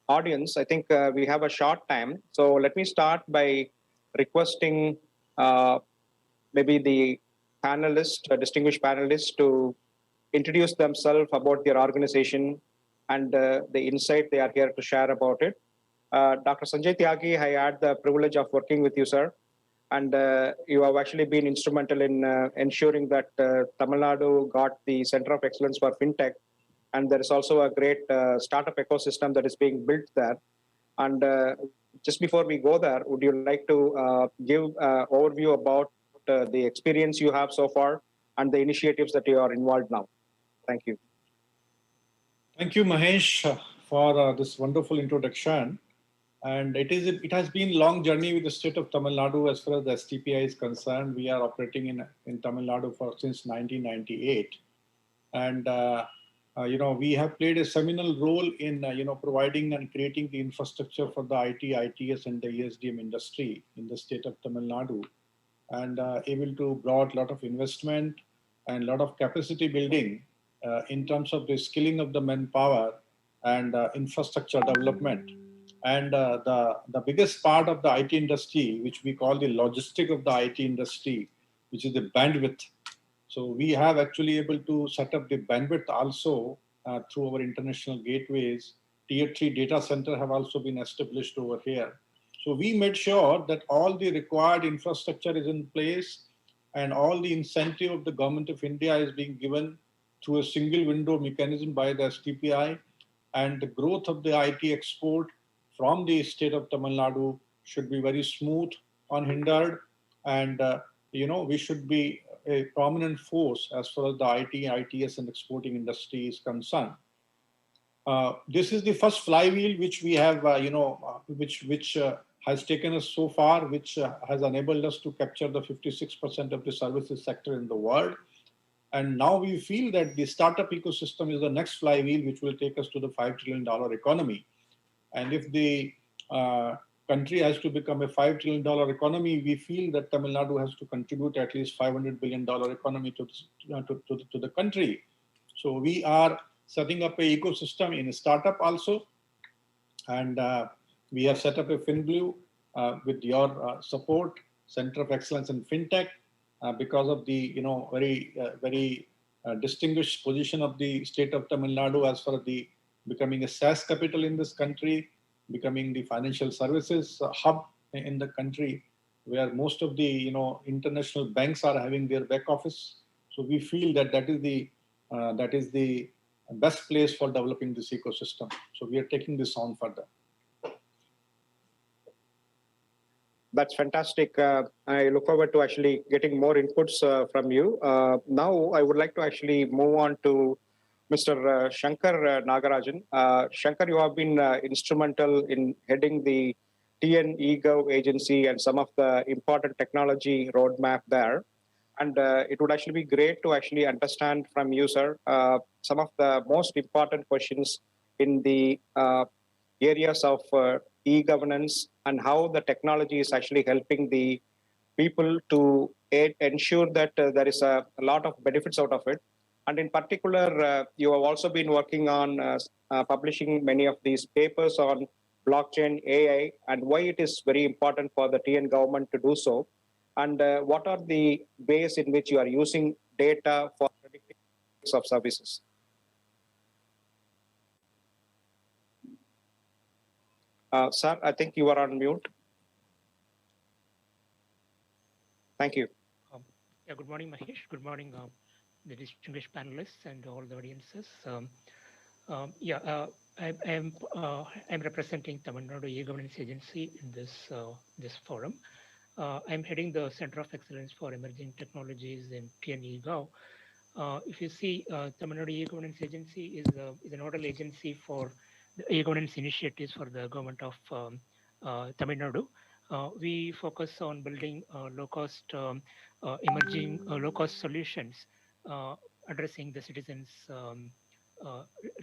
audience, I think we have a short time. So let me start by requesting maybe the panelists, distinguished panelists, to introduce themselves about their organization and the insight they are here to share about it. Dr. Sanjay Tyagi, I had the privilege of working with you, sir, and you have actually been instrumental in ensuring that Tamil Nadu got the Center of Excellence for FinTech, and there is also a great startup ecosystem that is being built there. And just before we go there, would you like to give overview about the experience you have so far and the initiatives that you are involved now? Thank you. Thank you, Mahesh, for this wonderful introduction. And it has been a long journey with the state of Tamil Nadu as far as the STPI is concerned. We are operating in Tamil Nadu since 1998. And we have played a seminal role in providing and creating the infrastructure for the IT, ITS, and the ESDM industry in the state of Tamil Nadu, and able to brought a lot of investment and a lot of capacity building in terms of the skilling of the manpower and infrastructure development. And the biggest part of the IT industry, which we call the logistic of the IT industry, which is the bandwidth. So we have actually able to set up the bandwidth also through our international gateways. Tier 3 data center have also been established over here. So we made sure that all the required infrastructure is in place and all the incentive of the government of India is being given through a single window mechanism by the STPI, and the growth of the IT export from the state of Tamil Nadu should be very smooth, unhindered, and we should be a prominent force as far as the IT, ITS, and exporting industry is concerned. This is the first flywheel which we have, which has taken us so far, which has enabled us to capture the 56% of the services sector in the world. And now we feel that the startup ecosystem is the next flywheel, which will take us to the $5 trillion economy. And if the country has to become a $5 trillion economy, we feel that Tamil Nadu has to contribute at least $500 billion economy to the country. So we are setting up an ecosystem in a startup also. And we have set up a FinBlue with your support, Center of Excellence in FinTech, because of the very distinguished position of the state of Tamil Nadu as far as the becoming a SaaS capital in this country, becoming the financial services hub in the country, where most of the international banks are having their back office. So we feel that that is the best place for developing this ecosystem. So we are taking this on further. That's fantastic. I look forward to actually getting more inputs from you. Now, I would like to actually move on to Mr. Shankar Nagarajan. Shankar, you have been instrumental in heading the TN eGov agency and some of the important technology roadmap there. And it would actually be great to actually understand from you, sir, some of the most important questions in the areas of e-governance and how the technology is actually helping the people to ensure that there is a lot of benefits out of it. And in particular, you have also been working on publishing many of these papers on blockchain, AI, and why it is very important for the TN government to do so. And what are the ways in which you are using data for predicting of services? Sir, I think you are on mute. Thank you. Yeah, good morning, Mahesh. Good morning, the distinguished panelists and all the audiences. I'm representing Tamil Nadu Egovernance Agency in this forum. I'm heading the Center of Excellence for Emerging Technologies in TN If you see, Tamil Nadu E-Governance Agency is a nodal agency for the e-governance initiatives for the government of Tamil Nadu. We focus on building low-cost, emerging low-cost solutions addressing the citizens'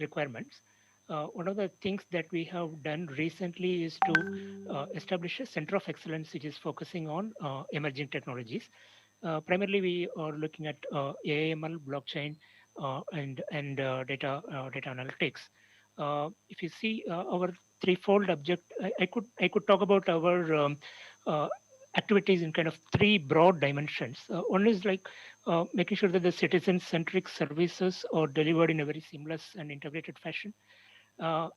requirements. One of the things that we have done recently is to establish a center of excellence which is focusing on emerging technologies. Primarily, we are looking at AML, blockchain, and data analytics. If you see our threefold object, I could talk about our uh, activities in kind of three broad dimensions. One is like making sure that the citizen-centric services are delivered in a very seamless and integrated fashion. Uh,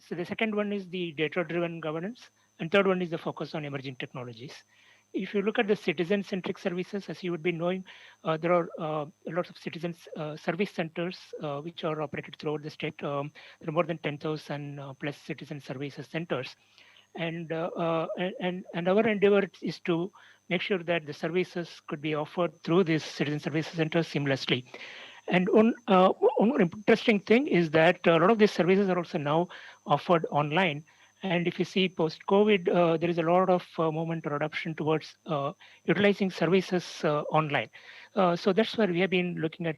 so the second one is the data-driven governance, and third one is the focus on emerging technologies. If you look at the citizen-centric services, as you would be knowing, there are lots of citizens service centers which are operated throughout the state. There are more than 10,000 plus citizen services centers, and our endeavor is to make sure that the services could be offered through these citizen services centers seamlessly. And one more interesting thing is that a lot of these services are also now offered online. And if you see post-COVID, there is a lot of movement or adoption towards utilizing services online. So that's where we have been looking at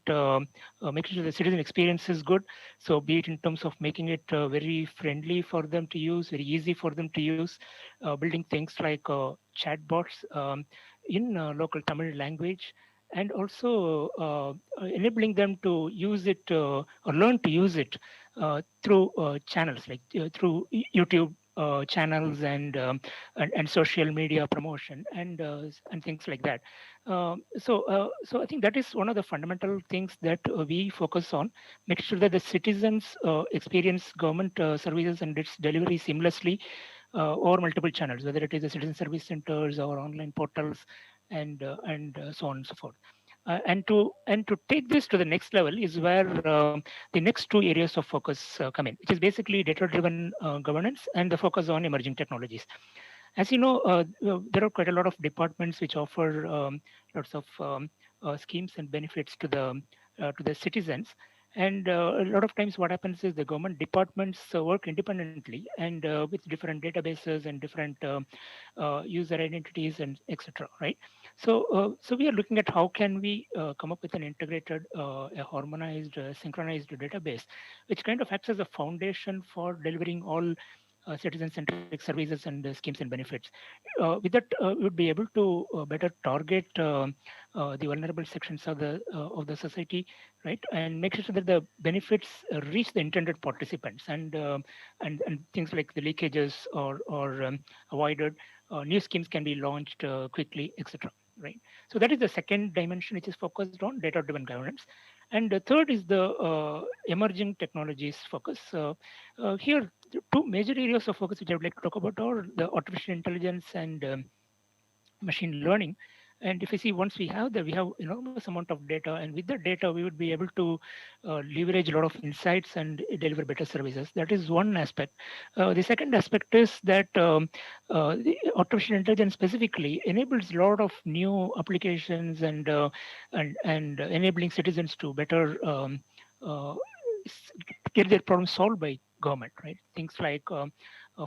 making sure the citizen experience is good. So be it in terms of making it very friendly for them to use, very easy for them to use, building things like chatbots in local Tamil language, and also enabling them to use it or learn to use it through channels like through YouTube channels and social media promotion and things like that. So I think that is one of the fundamental things that we focus on, make sure that the citizens experience government services and its delivery seamlessly over multiple channels, whether it is the citizen service centers or online portals and so on and so forth. And to take this to the next level is where the next two areas of focus come in, which is basically data-driven governance and the focus on emerging technologies. As you know, there are quite a lot of departments which offer lots of schemes and benefits to the citizens. And a lot of times, what happens is the government departments work independently and with different databases and different user identities and etc. Right? So we are looking at how can we come up with an integrated, a harmonized, synchronized database, which kind of acts as a foundation for delivering all citizen-centric services and schemes and benefits. With that, we would be able to better target the vulnerable sections of the society, right, and make sure that the benefits reach the intended participants, and things like the leakages or avoided. New schemes can be launched quickly, etc. Right. So that is the second dimension, which is focused on data-driven governance. And the third is the emerging technologies focus. Here, the two major areas of focus which I would like to talk about are the artificial intelligence and machine learning. And if you see, once we have that, we have enormous amount of data, and with that data, we would be able to leverage a lot of insights and deliver better services. That is one aspect. The second aspect is that the artificial intelligence specifically enables a lot of new applications and enabling citizens to better get their problems solved by government, right? Things like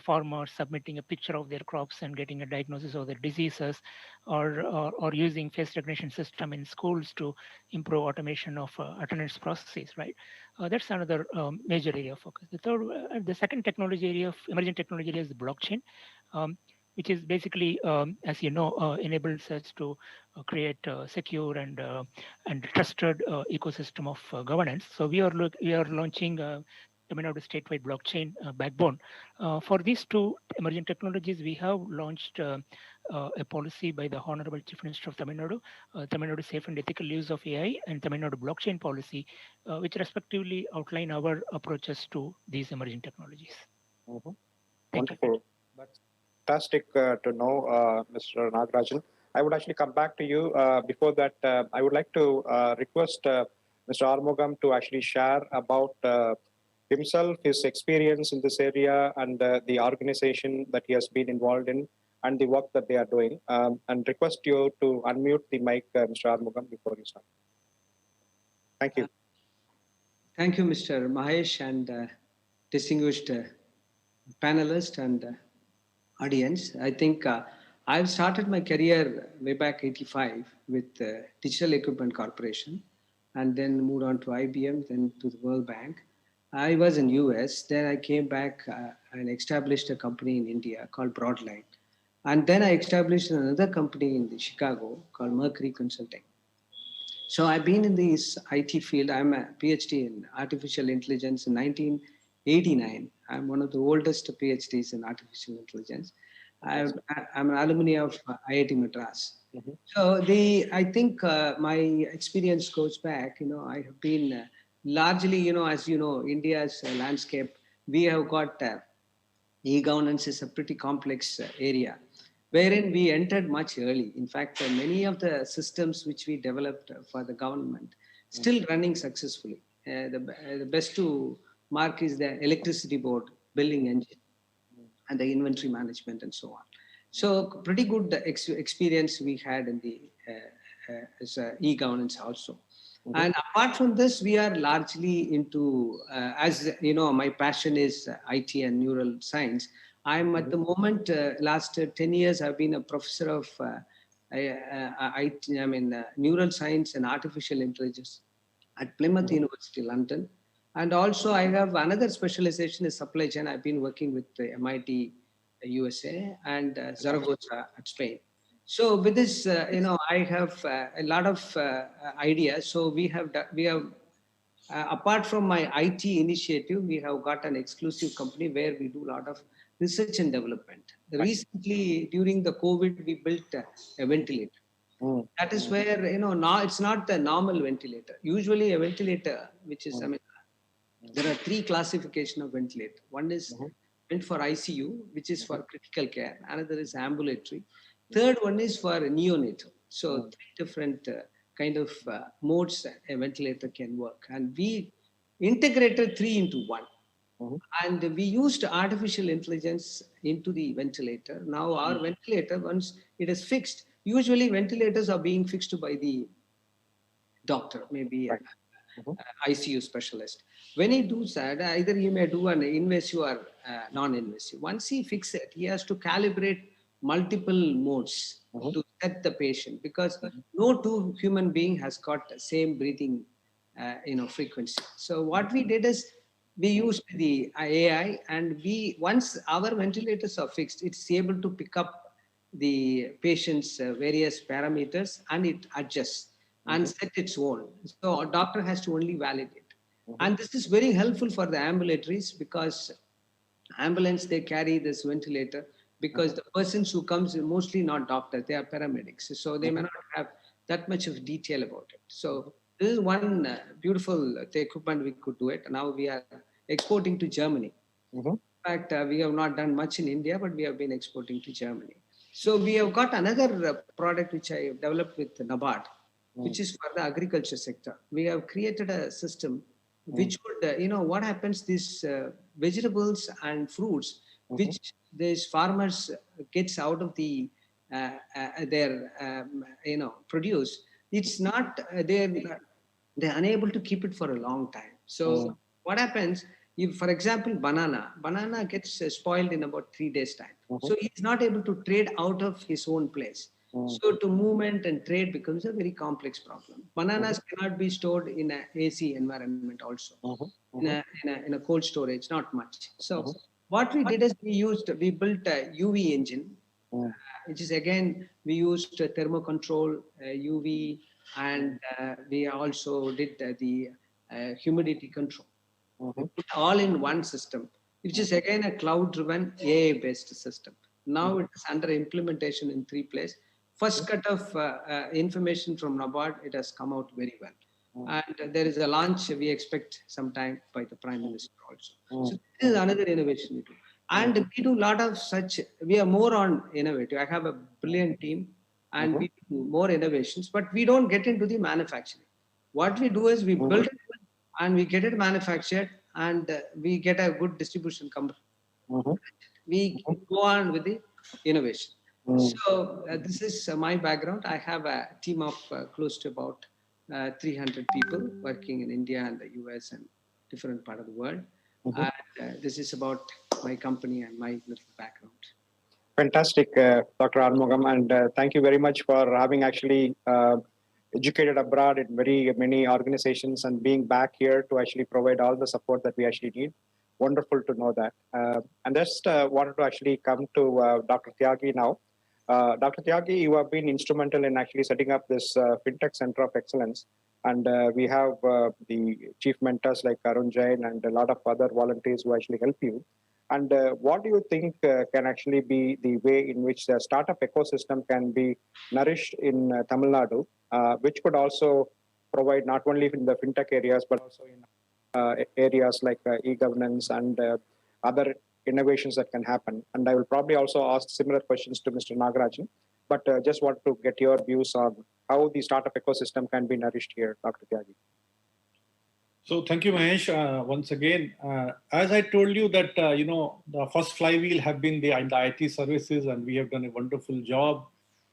farmers submitting a picture of their crops and getting a diagnosis of their diseases, or using face recognition system in schools to improve automation of attendance processes, right? That's another major area of focus. The second technology area of emerging technology area is the blockchain. Which is basically, as you know, enables us to create secure and trusted ecosystem of governance. So we are launching Tamilnadu statewide blockchain backbone. For these two emerging technologies, we have launched a policy by the Honorable Chief Minister of Tamil Nadu Safe and Ethical Use of AI, and Tamil Nadu Blockchain Policy, which respectively outline our approaches to these emerging technologies. Mm-hmm. Thank Wonderful. you. That's fantastic to know, Mr. Nagarajan. I would actually come back to you. Before that, I would like to request Mr. Armugam to actually share about himself, his experience in this area, and the organization that he has been involved in, and the work that they are doing. And request you to unmute the mic, Mr. Armugam, before you start. Thank you. Thank you, Mr. Mahesh, and distinguished panelists and audience. I think I've started my career way back '85 with Digital Equipment Corporation, and then moved on to IBM, then to the World Bank. I was in US, then I came back and established a company in India called Broadline. And then I established another company in Chicago called Mercury Consulting. So I've been in this IT field. I'm a PhD in artificial intelligence in 89. I'm one of the oldest PhDs in artificial intelligence. I'm an alumni of IIT Madras. So I think my experience goes back. I have been largely, as you know, India's landscape. We have got e-governance is a pretty complex area, wherein we entered much early. In fact, many of the systems which we developed for the government still running successfully. The best to mark is the electricity board billing engine and the inventory management and so on. So pretty good experience we had in the as e-governance also. And apart from this, we are largely into, as you know, my passion is IT and neural science. I'm at the moment, last 10 years, I've been a professor of neural science and artificial intelligence at Plymouth University, London. And also I have another specialization in supply chain. I've been working with the MIT, USA and Zaragoza at Spain. So with this, I have a lot of ideas. So we have apart from my IT initiative, we have got an exclusive company where we do a lot of research and development. Recently, during the COVID, we built a ventilator. That is where, now it's not the normal ventilator. Usually a ventilator, which is, there are three classification of ventilator. One is meant for ICU, which is for critical care. Another is ambulatory. Third one is for neonatal. So three different kind of modes a ventilator can work. And we integrated three into one. And we used artificial intelligence into the ventilator. Now our ventilator, once it is fixed, usually ventilators are being fixed by the doctor, maybe ICU specialist. When he does that, either he may do an invasive or non-invasive. Once he fixes it, he has to calibrate multiple modes to set the patient, because no two human being has got the same breathing frequency. So what we did is we used the AI, and once our ventilators are fixed, it's able to pick up the patient's various parameters and it adjusts and set its own. So a doctor has to only validate. And this is very helpful for the ambulatories, because ambulance, they carry this ventilator, because the persons who comes are mostly not doctors, they are paramedics. So they may not have that much of detail about it. So this is one beautiful equipment we could do it. Now we are exporting to Germany. In fact, we have not done much in India, but we have been exporting to Germany. So we have got another product which I have developed with NABARD, which is for the agriculture sector. We have created a system which would, what happens, these vegetables and fruits, which these farmers gets out of the their produce, it's not they're unable to keep it for a long time. So what happens, if for example banana gets spoiled in about 3 days time, so he's not able to trade out of his own place. So to movement and trade becomes a very complex problem. Bananas cannot be stored in an AC environment also. In a cold storage, not much. So what we did is we built a UV engine, which is again, we used thermo control, UV, and we also did the humidity control. We put all in one system, which is again a cloud-driven AI-based system. Now it is under implementation in 3 places. First cut of information from NABARD, it has come out very well. And there is a launch we expect sometime by the Prime Minister also. So this is another innovation we do. And we do a lot of such, we are more on innovative. I have a brilliant team and we do more innovations, but we don't get into the manufacturing. What we do is we build it and we get it manufactured, and we get a good distribution company. We go on with the innovation. So this is my background. I have a team of close to about 300 people working in India and the US and different part of the world. And this is about my company and my little background. Fantastic, Dr. Armugam, and thank you very much for having actually educated abroad in very many organizations and being back here to actually provide all the support that we actually need. Wonderful to know that. And just wanted to actually come to Dr. Tyagi now. Dr. Tyagi, you have been instrumental in actually setting up this FinTech Center of Excellence. And we have the chief mentors like Arun Jain and a lot of other volunteers who actually help you. And what do you think can actually be the way in which the startup ecosystem can be nourished in Tamil Nadu, which could also provide not only in the fintech areas, but also in areas like e-governance and other innovations that can happen. And I will probably also ask similar questions to Mr. Nagarajan, but just want to get your views on how the startup ecosystem can be nourished here, Dr. Tyagi. So thank you, Mahesh. Once again, as I told you that, the first flywheel have been the IT services, and we have done a wonderful job.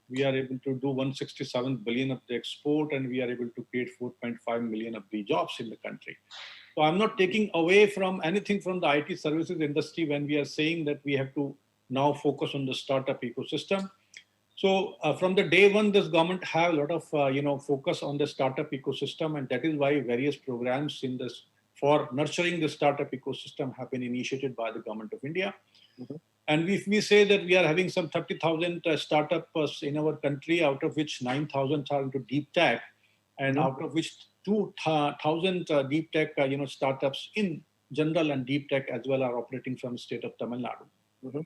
We are able to do 167 billion of the export, and we are able to create 4.5 million of the jobs in the country. So I'm not taking away from anything from the IT services industry when we are saying that we have to now focus on the startup ecosystem. So from the day one, this government have a lot of focus on the startup ecosystem, and that is why various programs in this for nurturing the startup ecosystem have been initiated by the government of India. Mm-hmm. And if we say that we are having some 30,000 startups in our country, out of which 9,000 are into deep tech, and mm-hmm. out of which 2,000 deep tech startups in general and deep tech as well are operating from the state of Tamil Nadu. Mm-hmm.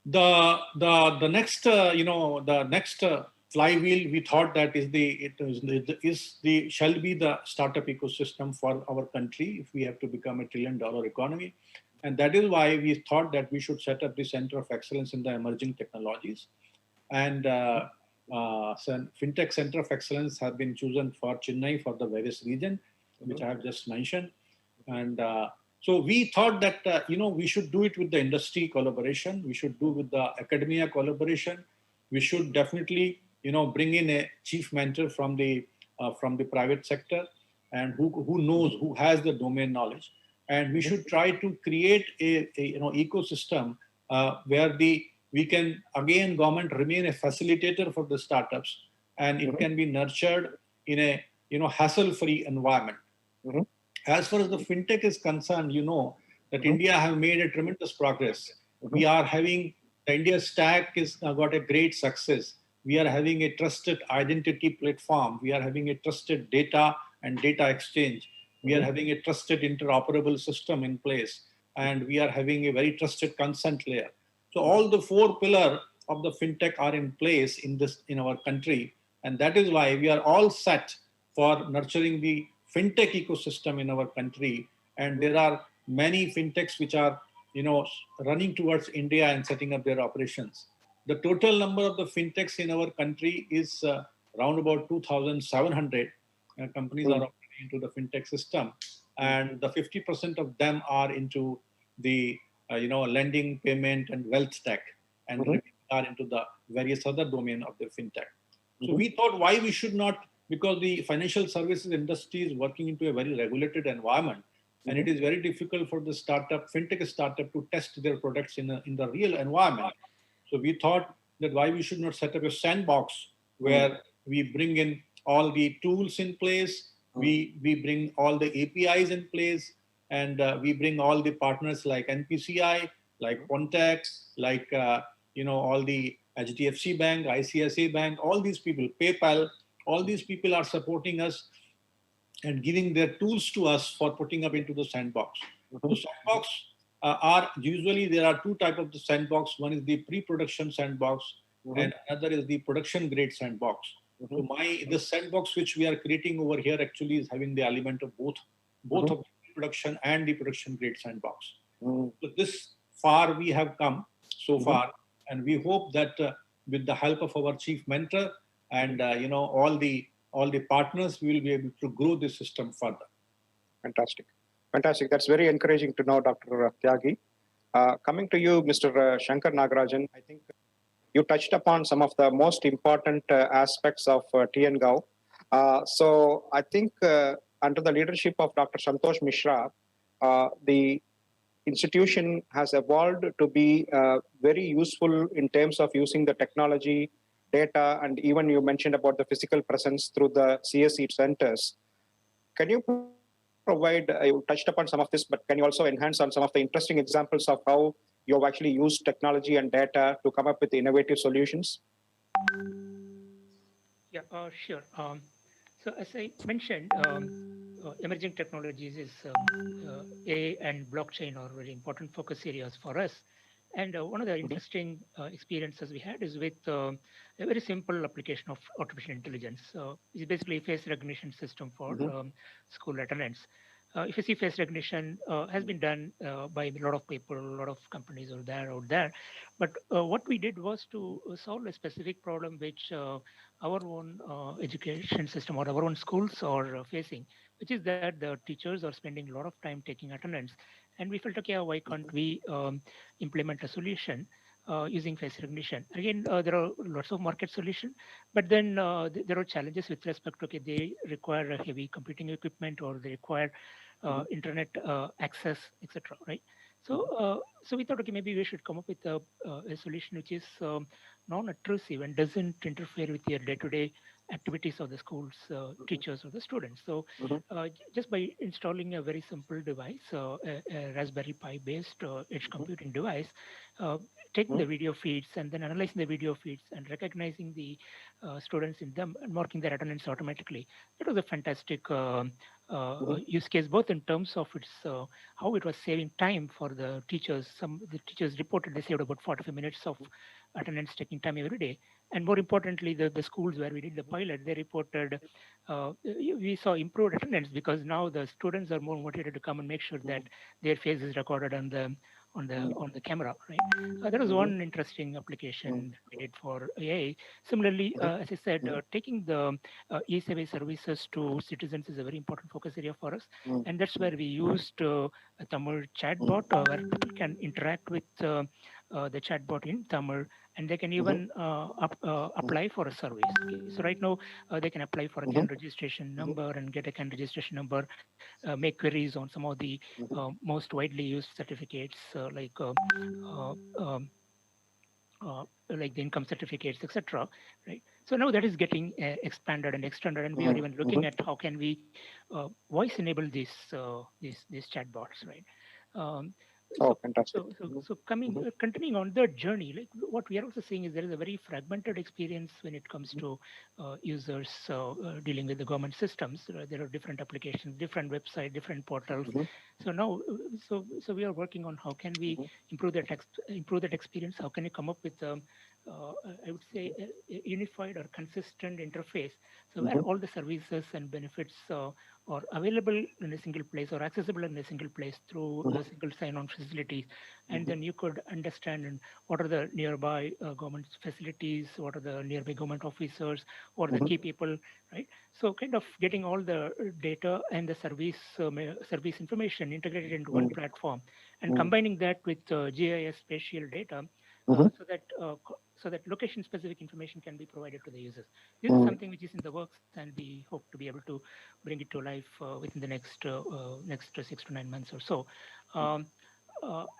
The next flywheel we thought that shall be the startup ecosystem for our country if we have to become a $1 trillion economy, and that is why we thought that we should set up the Center of Excellence in the emerging technologies, and FinTech Center of Excellence have been chosen for Chennai for the various region, which I have just mentioned, and. So we thought that, we should do it with the industry collaboration. We should do with the academia collaboration. We should definitely, bring in a chief mentor from the private sector, and who knows, who has the domain knowledge. And we should try to create a ecosystem where we can, again, government remain a facilitator for the startups, and it can be nurtured in a, hassle-free environment. Mm-hmm. As far as the fintech is concerned, that mm-hmm. India have made a tremendous progress. Mm-hmm. We are having, the India stack is got a great success. We are having a trusted identity platform. We are having a trusted data and data exchange. We mm-hmm. are having a trusted interoperable system in place. And we are having a very trusted consent layer. So all the 4 pillars of the fintech are in place in our country. And that is why we are all set for nurturing the fintech ecosystem in our country, and there are many fintechs which are, running towards India and setting up their operations. The total number of the fintechs in our country is around about 2,700 companies are operating into the fintech system, and the 50% of them are into the lending, payment, and wealth tech, and are into the various other domain of the fintech. So we thought why we should not. Because the financial services industry is working into a very regulated environment, and it is very difficult for the fintech startup to test their products in the real environment. So we thought that why we should not set up a sandbox where we bring in all the tools in place, we bring all the APIs in place, and we bring all the partners like NPCI, like Contact, like all the HDFC Bank, ICICI Bank, all these people, PayPal. All these people are supporting us and giving their tools to us for putting up into the sandbox. Mm-hmm. So sandbox are usually, there are 2 types of the sandbox. One is the pre-production sandbox, mm-hmm. and another is the production grade sandbox. Mm-hmm. So the sandbox which we are creating over here actually is having the element of both mm-hmm. of the production and the production grade sandbox. Mm-hmm. So this far we have come so mm-hmm. far, and we hope that with the help of our chief mentor, and all the partners, we will be able to grow this system further. Fantastic. That's very encouraging to know, Dr. Tyagi. Coming to you, Mr. Shankar Nagarajan, I think you touched upon some of the most important aspects of TNGov. So I think under the leadership of Dr. Santosh Mishra, the institution has evolved to be very useful in terms of using the technology, data, and even you mentioned about the physical presence through the CSE centers. Can you provide, you touched upon some of this, but can you also enhance on some of the interesting examples of how you have actually used technology and data to come up with innovative solutions? Yeah, sure. So as I mentioned, emerging technologies is AI and blockchain are very important focus areas for us. And one of the interesting experiences we had is with a very simple application of artificial intelligence. It's basically a face recognition system for school attendance. If you see, face recognition has been done by a lot of people, a lot of companies out there. But what we did was to solve a specific problem which our own education system or our own schools are facing, which is that the teachers are spending a lot of time taking attendance. And we felt, okay, why can't we implement a solution using face recognition? Again, there are lots of market solutions, but then there are challenges with respect to, okay, they require a heavy computing equipment or they require internet access, etc. Right? So we thought, okay, maybe we should come up with a solution which is non-intrusive and doesn't interfere with your day-to-day activities of the schools, teachers, or the students. So just by installing a very simple device, a Raspberry Pi based edge computing device, taking the video feeds and then analyzing the video feeds and recognizing the students in them and marking their attendance automatically. That was a fantastic use case, both in terms of its how it was saving time for the teachers. The teachers reported they saved about 45 minutes of attendance taking time every day. And more importantly, the schools where we did the pilot, they reported we saw improved attendance because now the students are more motivated to come and make sure that their face is recorded on the camera, right? There was one interesting application that we did for AI. Similarly, as I said, taking the e-survey services to citizens is a very important focus area for us, and that's where we used a Tamil chatbot where people can interact with the chatbot in Tamil, and they can even apply for a service. Okay? So right now, they can apply for a CAN registration number and get a CAN registration number, make queries on some of the most widely used certificates like the income certificates, etc. Right. So now that is getting expanded and extended, and we are even looking at how can we voice enable these chatbots, right? Fantastic. Continuing on the journey, like what we are also seeing is there is a very fragmented experience when it comes to users dealing with the government systems. There are different applications, different websites, different portals. So now, so we are working on how can we improve that experience. How can you come up with I would say a unified or consistent interface, so where all the services and benefits are available in a single place or accessible in a single place through a single sign-on facilities, and then you could understand what are the nearby government facilities, what are the nearby government officers, what are the key people, right? So kind of getting all the data and the service information integrated into one platform, and combining that with GIS spatial data, so that location-specific information can be provided to the users. This is something which is in the works, and we hope to be able to bring it to life within the next 6 to 9 months or so.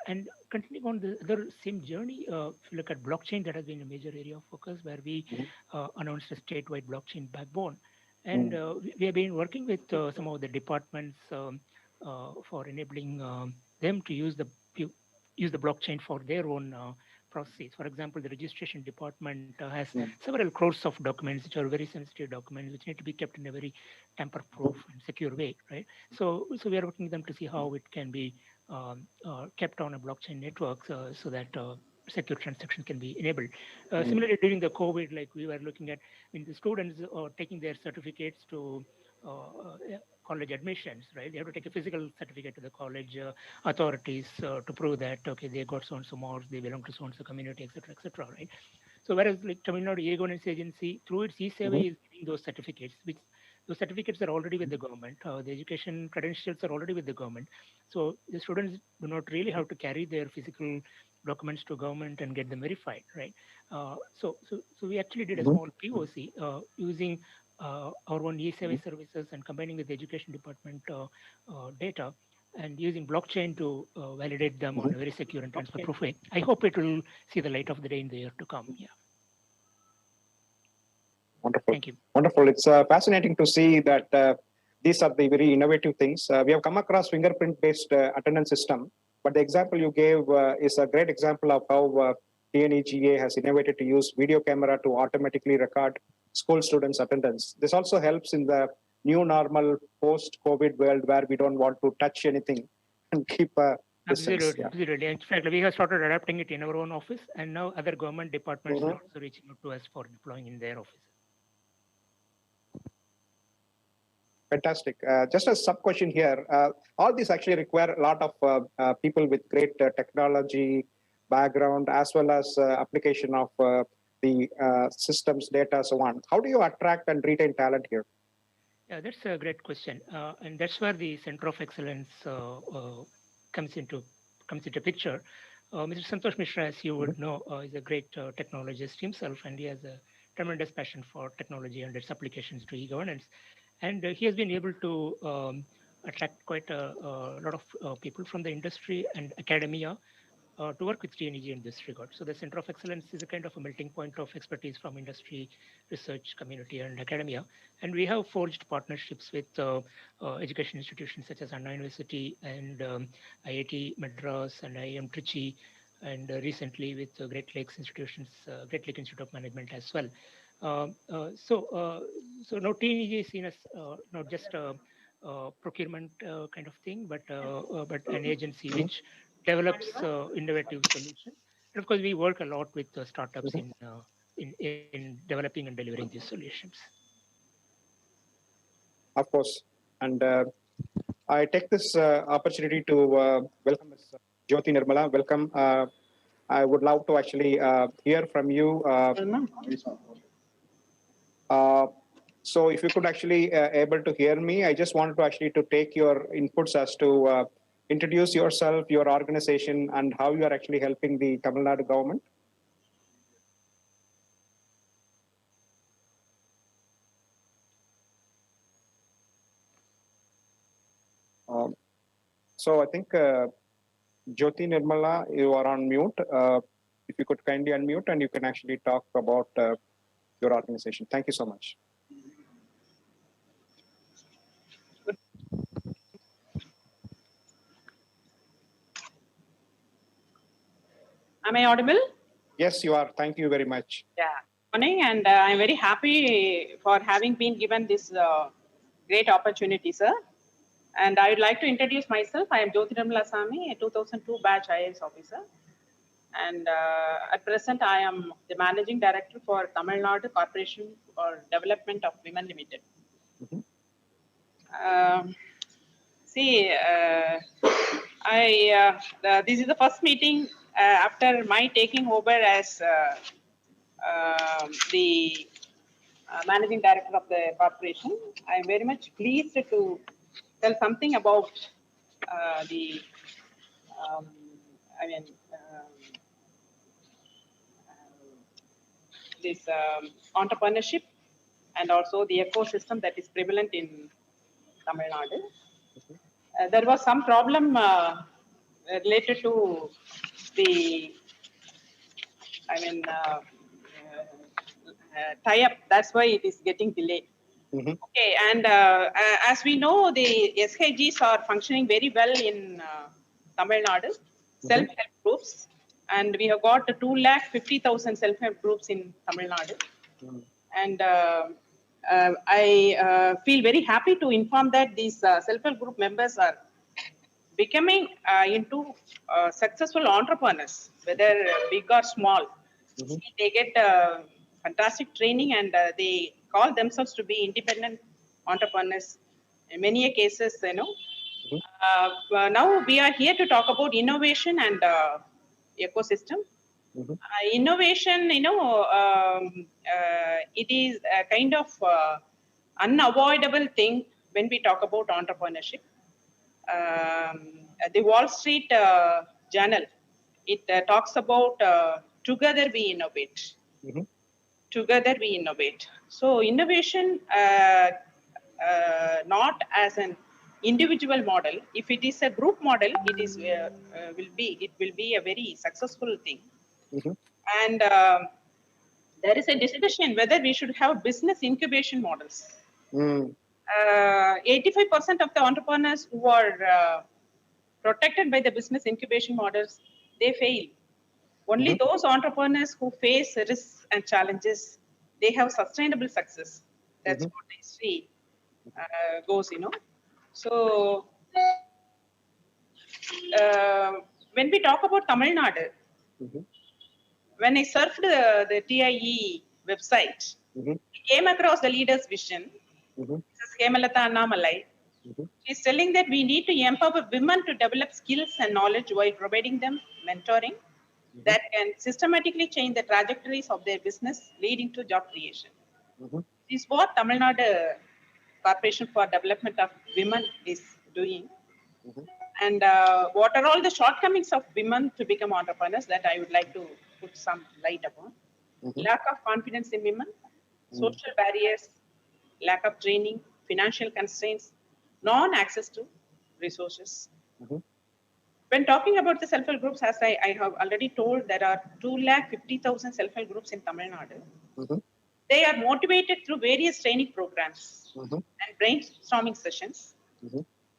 And continuing on the other same journey, if you look at blockchain, that has been a major area of focus, where we announced a statewide blockchain backbone. And we have been working with some of the departments for enabling them to use the blockchain for their own processes. For example, the registration department has several crores of documents which are very sensitive documents which need to be kept in a very tamper-proof and secure way, right? So we are working with them to see how it can be kept on a blockchain network so that secure transaction can be enabled. Similarly, during the COVID, like we were looking at when the students are taking their certificates to college admissions, right? They have to take a physical certificate to the college authorities to prove that, okay, they got so-and-so marks, they belong to so-and-so community, etc., right? So whereas like Tamilnadu Egovernance Agency, through its e-survey, is giving those certificates, which those certificates are already with the government. The education credentials are already with the government. So the students do not really have to carry their physical documents to government and get them verified, right? So we actually did a small POC using our own e-survey services and combining with the education department data and using blockchain to validate them on a very secure and transfer-proof way. I hope it will see the light of the day in the year to come. Yeah. Wonderful. Thank you. Wonderful. It's fascinating to see that these are the very innovative things. We have come across fingerprint-based attendance system, but the example you gave is a great example of how TNEGA has innovated to use video camera to automatically record school students' attendance. This also helps in the new normal post-COVID world where we don't want to touch anything and keep a distance. Absolutely, Yeah. absolutely. In fact, we have started adapting it in our own office, and now other government departments are also reaching out to us for deploying in their offices. Fantastic. Just a sub question here. All these actually require a lot of people with great technology background as well as application of the systems, data, so on. How do you attract and retain talent here? Yeah, that's a great question, and that's where the Center of Excellence comes into picture. Mr. Santosh Mishra, as you would know, is a great technologist himself, and he has a tremendous passion for technology and its applications to e-governance. And he has been able to attract quite a lot of people from the industry and academia to work with TNEG in this regard. So the Center of Excellence is a kind of a melting point of expertise from industry, research, community, and academia. And we have forged partnerships with education institutions such as Anna University and IIT Madras and IIM Trichy, and recently with Great Lakes institutions, Great Lake Institute of Management as well. So now TNEG is seen as not just a procurement kind of thing, but an agency which develops innovative solutions. And of course, we work a lot with startups in developing and delivering these solutions. Of course. And I take this opportunity to welcome Ms. Jyoti Nirmala. Welcome. I would love to actually hear from you. So if you could actually able to hear me, I just wanted to actually to take your inputs as to introduce yourself, your organization, and how you are actually helping the Tamil Nadu government. So I think Jyoti Nirmala, you are on mute. If you could kindly unmute and you can actually talk about your organization. Thank you so much. Am I audible? Yes, you are. Thank you very much. Yeah. Morning, and I'm very happy for having been given this great opportunity, sir. And I would like to introduce myself. I am Jyoti Nirmala Sami, a 2002 batch IAS officer. And at present, I am the managing director for Tamil Nadu Corporation for Development of Women Limited. This is the first meeting after my taking over as the managing director of the corporation. I am very much pleased to tell something about this entrepreneurship and also the ecosystem that is prevalent in Tamil Nadu. There was some problem related to the, tie-up. That's why it is getting delayed. Okay, and as we know, the SHGs are functioning very well in Tamil Nadu, self-help groups, and we have got 250,000 self-help groups in Tamil Nadu. And I feel very happy to inform that these self-help group members are becoming into successful entrepreneurs, whether big or small. They get fantastic training and they call themselves to be independent entrepreneurs. In many cases, now we are here to talk about innovation and ecosystem. Innovation, it is a kind of unavoidable thing when we talk about entrepreneurship. The Wall Street Journal, it talks about together we innovate. Together we innovate. So innovation, not as an individual model. If it is a group model, it is will be a very successful thing. And there is a discussion whether we should have business incubation models. 85% of the entrepreneurs who are protected by the business incubation models, they fail. Only those entrepreneurs who face risks and challenges, they have sustainable success. That's what the history goes, So when we talk about Tamil Nadu, when I surfed the TIE website, I came across the leader's vision. This is Hemalata Annamalai. She's telling that we need to empower women to develop skills and knowledge while providing them mentoring that can systematically change the trajectories of their business, leading to job creation. This is what Tamil Nadu Corporation for Development of Women is doing. And what are all the shortcomings of women to become entrepreneurs that I would like to put some light upon. Lack of confidence in women, social barriers, lack of training, financial constraints, non-access to resources. When talking about the self-help groups, as I have already told, there are 250,000 self-help groups in Tamil Nadu. They are motivated through various training programs and brainstorming sessions.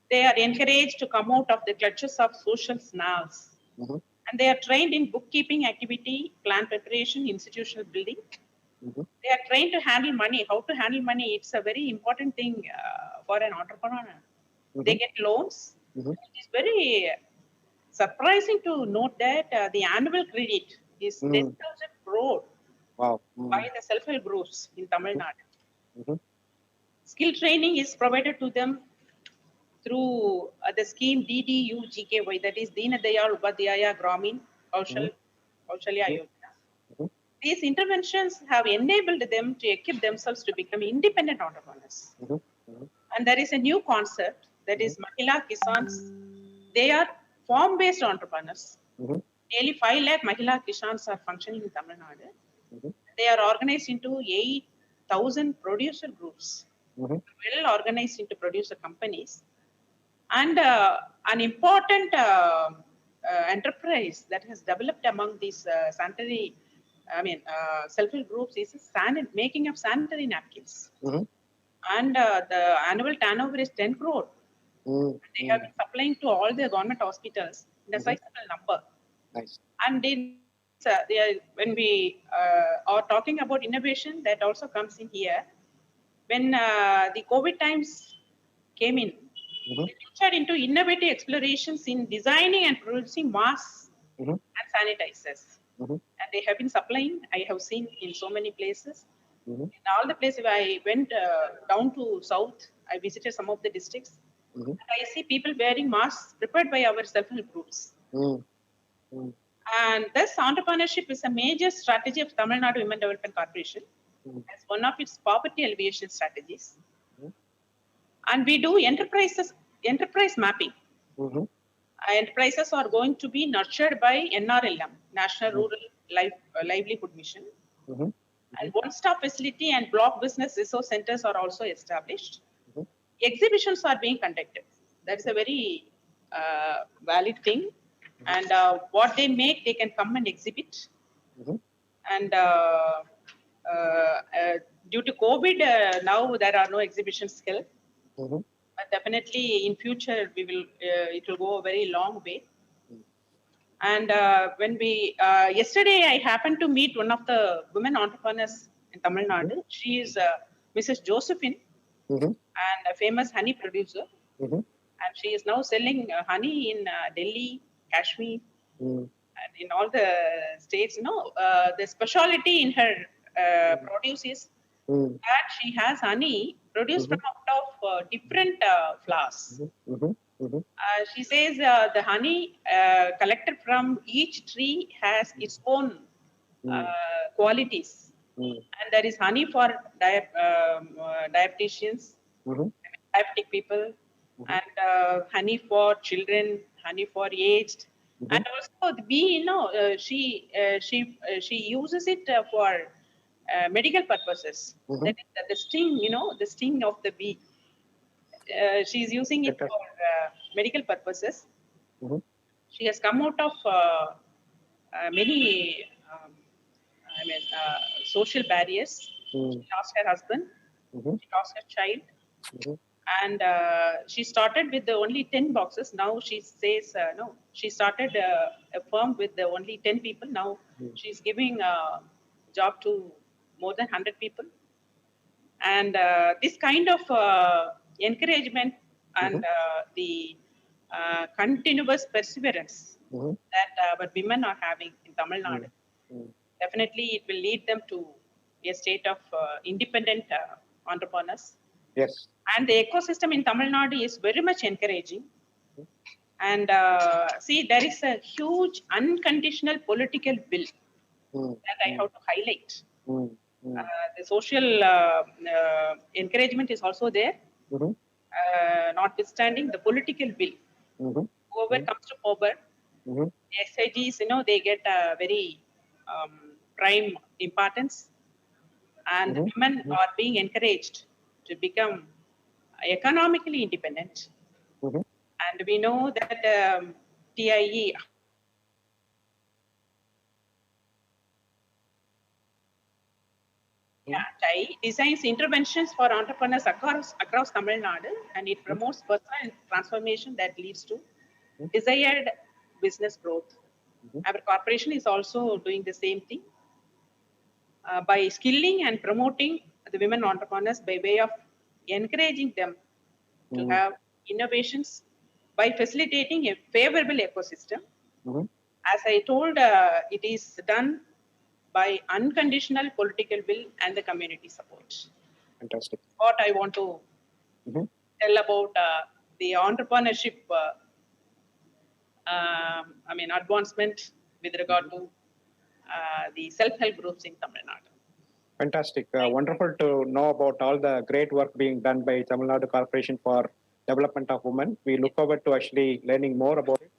They are encouraged to come out of the clutches of social snarls. And they are trained in bookkeeping activity, plan preparation, institutional building. They are trained to handle money, how to handle money. It's a very important thing for an entrepreneur. They get loans. It's very surprising to note that the annual credit is 10,000 crore by the self-help groups in Tamil Nadu. Skill training is provided to them through the scheme DDU-GKY, that is Deen Dayal Upadhyaya Gramin Kaushalya Yojana. These interventions have enabled them to equip themselves to become independent entrepreneurs. And there is a new concept that is Mahila Kisans. They are farm-based entrepreneurs. Nearly 5 lakh Mahila Kisans are functioning in Tamil Nadu. They are organized into 8,000 producer groups, well organized into producer companies. And an important enterprise that has developed among these self-help groups is making of sanitary napkins. And the annual turnover is 10 crore. They have been supplying to all the government hospitals in a sizable number. Nice. And when we are talking about innovation, that also comes in here. When the COVID times came in, they ventured into innovative explorations in designing and producing masks and sanitizers. And they have been supplying, I have seen in so many places. In all the places where I went down to south, I visited some of the districts. And I see people wearing masks prepared by our self-help groups. And this entrepreneurship is a major strategy of Tamil Nadu Women Development Corporation as one of its poverty alleviation strategies. And we do enterprise mapping. Enterprises are going to be nurtured by NRLM, National Rural Livelihood Mission. And one-stop facility and block business resource centers are also established. Exhibitions are being conducted. That's a very valid thing. And what they make, they can come and exhibit. And due to COVID, now there are no exhibitions held. But definitely in future, it will go a very long way. And when yesterday I happened to meet one of the women entrepreneurs in Tamil Nadu. She is Mrs. Josephine, and a famous honey producer. And she is now selling honey in Delhi, Kashmir, and in all the states. The specialty in her produce is that she has honey produced from out of different flowers. She says the honey collected from each tree has its own qualities. And there is honey for dietitians, diabetic people, and honey for children, honey for aged. And also the bee, she uses it for medical purposes. That is the sting, the sting of the bee. She's using it for medical purposes. She has come out of many social barriers. She lost her husband. She lost her child. And she started with the only 10 boxes. Now she says, no, she started a firm with the only 10 people. Now she's giving a job to more than 100 people. And this kind of encouragement and the continuous perseverance that our women are having in Tamil Nadu, definitely it will lead them to a state of independent entrepreneurs. Yes. And the ecosystem in Tamil Nadu is very much encouraging. And see, there is a huge unconditional political will that I have to highlight. The social encouragement is also there, notwithstanding the political will. Whoever comes to power, the SIGs, they get a very prime importance, and women are being encouraged to become economically independent. And we know that TIE TIE designs interventions for entrepreneurs across Tamil Nadu, and it promotes personal transformation that leads to desired business growth. Our corporation is also doing the same thing by skilling and promoting the women entrepreneurs by way of encouraging them to have innovations by facilitating a favorable ecosystem. As I told, it is done by unconditional political will and the community support. Fantastic. What I want to tell about the entrepreneurship, advancement with regard to the self-help groups in Tamil Nadu. Fantastic. Wonderful to know about all the great work being done by Tamil Nadu Corporation for Development of Women. We look forward to actually learning more about it.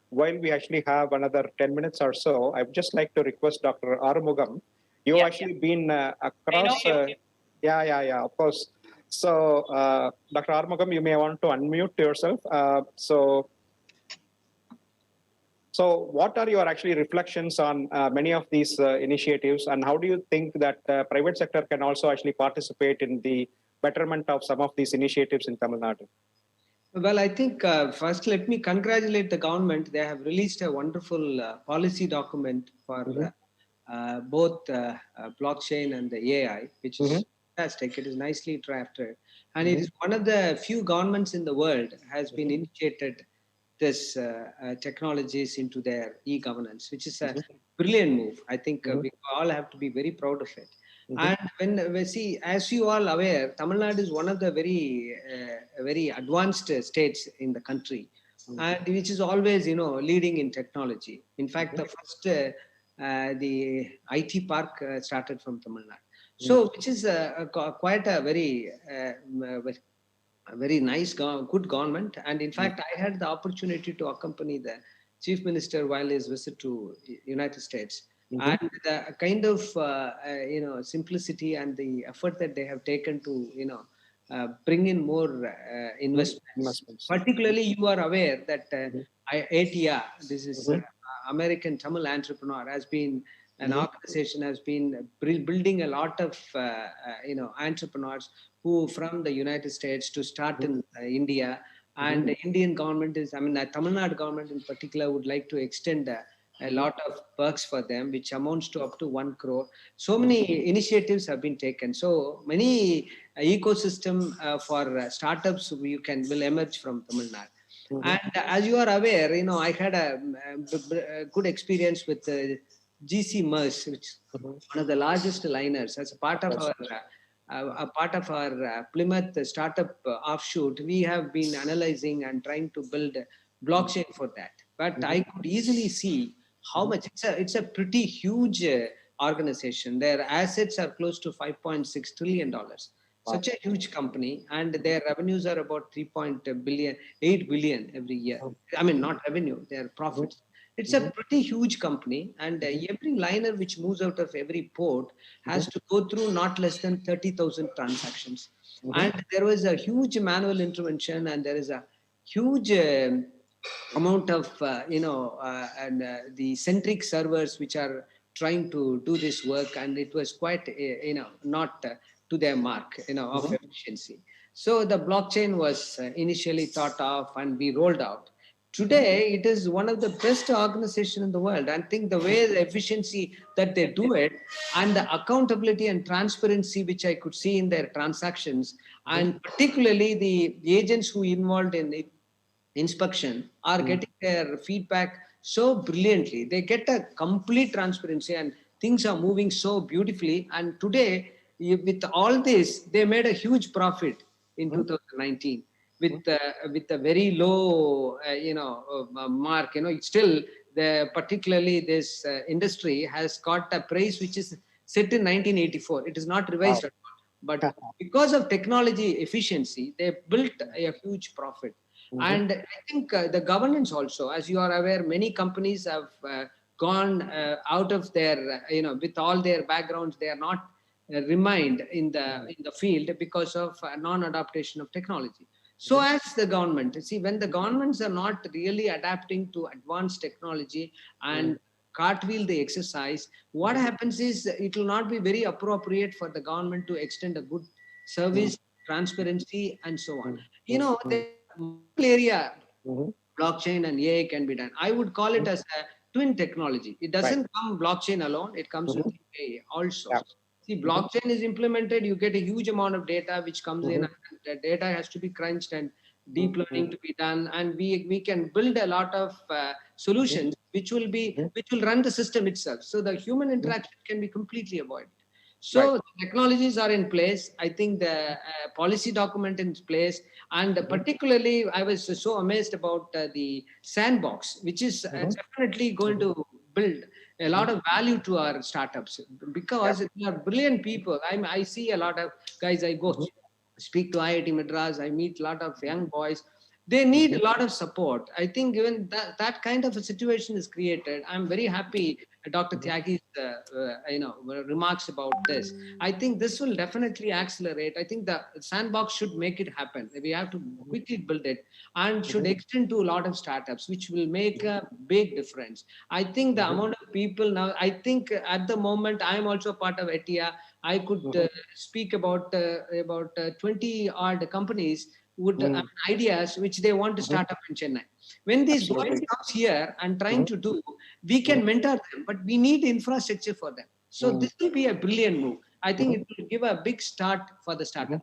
While we actually have another 10 minutes or so, I would just like to request Dr. Arumugam. You've actually been across. Of course. So, Dr. Arumugam, you may want to unmute yourself. So what are your actually reflections on many of these initiatives, and how do you think that private sector can also actually participate in the betterment of some of these initiatives in Tamil Nadu? Well, I think first let me congratulate the government. They have released a wonderful policy document for both blockchain and the AI, which is fantastic. It is nicely drafted. And it is one of the few governments in the world has been initiated this technologies into their e-governance, which is a brilliant move. I think we all have to be very proud of it. And when we see, as you all aware, Tamil Nadu is one of the very advanced states in the country, and which is always, leading in technology. In fact, the first the IT park started from Tamil Nadu. So, which is quite a very nice, good government. And in fact, I had the opportunity to accompany the Chief Minister while his visit to United States. And the kind of simplicity and the effort that they have taken to bring in more investments. Particularly, you are aware that ATR, this is American Tamil Entrepreneur, has been an organization has been building a lot of entrepreneurs who from the United States to start in India. And the Indian government the Tamil Nadu government in particular would like to extend a lot of perks for them, which amounts to up to 1 crore. So many initiatives have been taken. So many ecosystem for startups will emerge from Tamil Nadu. And as you are aware, I had a good experience with GC MERS, which is one of the largest liners. As a part of our Plymouth startup offshoot, we have been analyzing and trying to build blockchain for that. But I could easily see how much it's a pretty huge organization. Their assets are close to $5.6 trillion. Such a huge company, and their revenues are about 8 billion every year. Not revenue, their profits. It's a pretty huge company, and every liner which moves out of every port has to go through not less than 30,000 transactions. And there was a huge manual intervention, and there is a huge amount of the centric servers which are trying to do this work, and it was quite not to their mark of efficiency. So the blockchain was initially thought of and we rolled out. Today, it is one of the best organization in the world. I think the way the efficiency that they do it and the accountability and transparency, which I could see in their transactions, and particularly the agents who involved in it, inspection are getting their feedback so brilliantly. They get a complete transparency and things are moving so beautifully. And today, with all this, they made a huge profit in 2019 with a very low, mark. It's still particularly this industry has got a price which is set in 1984. It is not revised at all. But because of technology efficiency, they built a huge profit. And I think the governance also, as you are aware, many companies have gone out of their, with all their backgrounds, they are not remained in the field because of non-adaptation of technology. So as the government, see, when the governments are not really adapting to advanced technology and cartwheel the exercise, what happens is it will not be very appropriate for the government to extend a good service, transparency, and so on. The area blockchain and AI can be done. I would call it as a twin technology. It doesn't come blockchain alone, it comes with AI also. Yeah. See, blockchain is implemented, you get a huge amount of data which comes in, and the data has to be crunched and deep learning to be done, and we can build a lot of solutions which will run the system itself. So the human interaction can be completely avoided. So the technologies are in place. I think the policy document in place, and particularly I was so amazed about the sandbox, which is definitely going to build a lot of value to our startups because they are brilliant people. I see a lot of guys. I go speak to IIT Madras. I meet a lot of young boys. They need a lot of support. I think even that kind of a situation is created. I'm very happy Dr. Tyagi's remarks about this. I think this will definitely accelerate. I think the sandbox should make it happen. We have to quickly build it and should extend to a lot of startups, which will make a big difference. I think the amount of people now, I think at the moment, I'm also part of ETIA. I could speak about 20 odd companies would have ideas which they want to start up in Chennai. When these boys comes here and trying to do, we can mentor them, but we need infrastructure for them. So this will be a brilliant move. I think it will give a big start for the startup.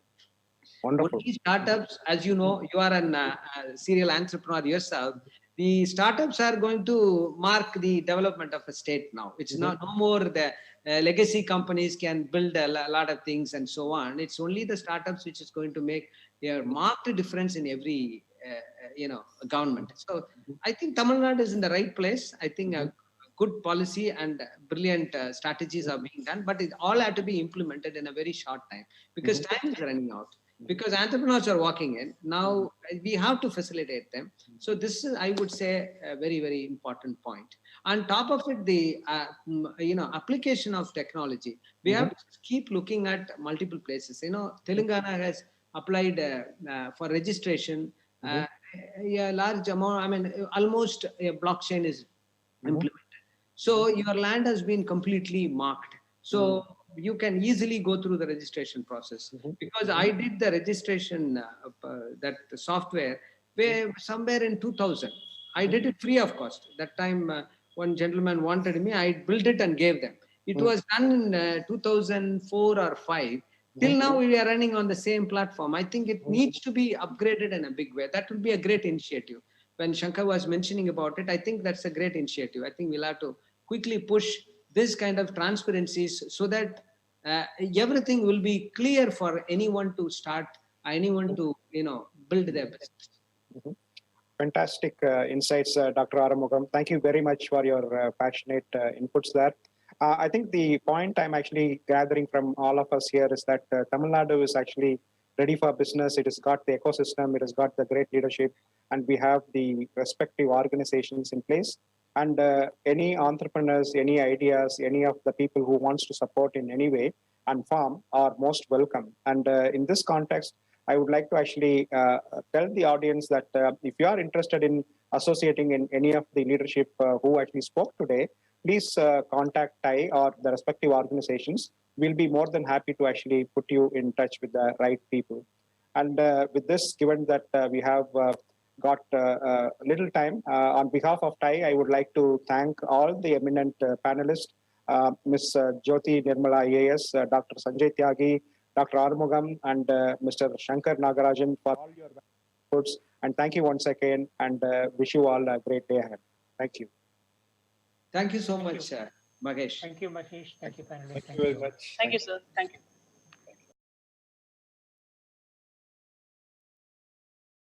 Wonderful. Only startups, as you know, you are a serial entrepreneur yourself. The startups are going to mark the development of a state now. It's not no more the legacy companies can build a lot of things and so on. It's only the startups which is going to make a marked difference in every government. So I think Tamil Nadu is in the right place. I think a good policy and brilliant strategies are being done, but it all have to be implemented in a very short time because time is running out. Because entrepreneurs are walking in now, we have to facilitate them. So this is, I would say, a very, very important point. On top of it, the application of technology, we have to keep looking at multiple places. Telangana has applied for registration a large amount. I mean, almost a blockchain is implemented. So your land has been completely marked. So you can easily go through the registration process because I did the registration that software where somewhere in 2000. I did it free of cost. That time one gentleman wanted me, I built it and gave them. It was done in 2004 or 5. Till now we are running on the same platform. I think it needs to be upgraded in a big way. That would be a great initiative. When Shankar was mentioning about it, I think that's a great initiative. I think we'll have to quickly push this kind of transparencies so that everything will be clear for anyone to start, anyone to build their business. Fantastic insights, Dr. Aramugam. Thank you very much for your passionate inputs there. I think the point I'm actually gathering from all of us here is that Tamil Nadu is actually ready for business. It has got the ecosystem, it has got the great leadership, and we have the respective organizations in place. And any entrepreneurs, any ideas, any of the people who wants to support in any way and form are most welcome. And in this context, I would like to actually tell the audience that if you are interested in associating in any of the leadership who actually spoke today, please contact TAI or the respective organizations. We'll be more than happy to actually put you in touch with the right people. And with this, given that we have got little time. On behalf of TIE, I would like to thank all the eminent panelists, Ms. Jyoti Nirmala IAS, Dr. Sanjay Tyagi, Dr. Armugam, and Mr. Shankar Nagarajan for all your inputs. And thank you once again, and wish you all a great day ahead. Thank you. Thank you so Thank much, you. Mahesh. Thank you, Mahesh. Thank you, panelists. Thank you very much. Thank you, sir. Thank you.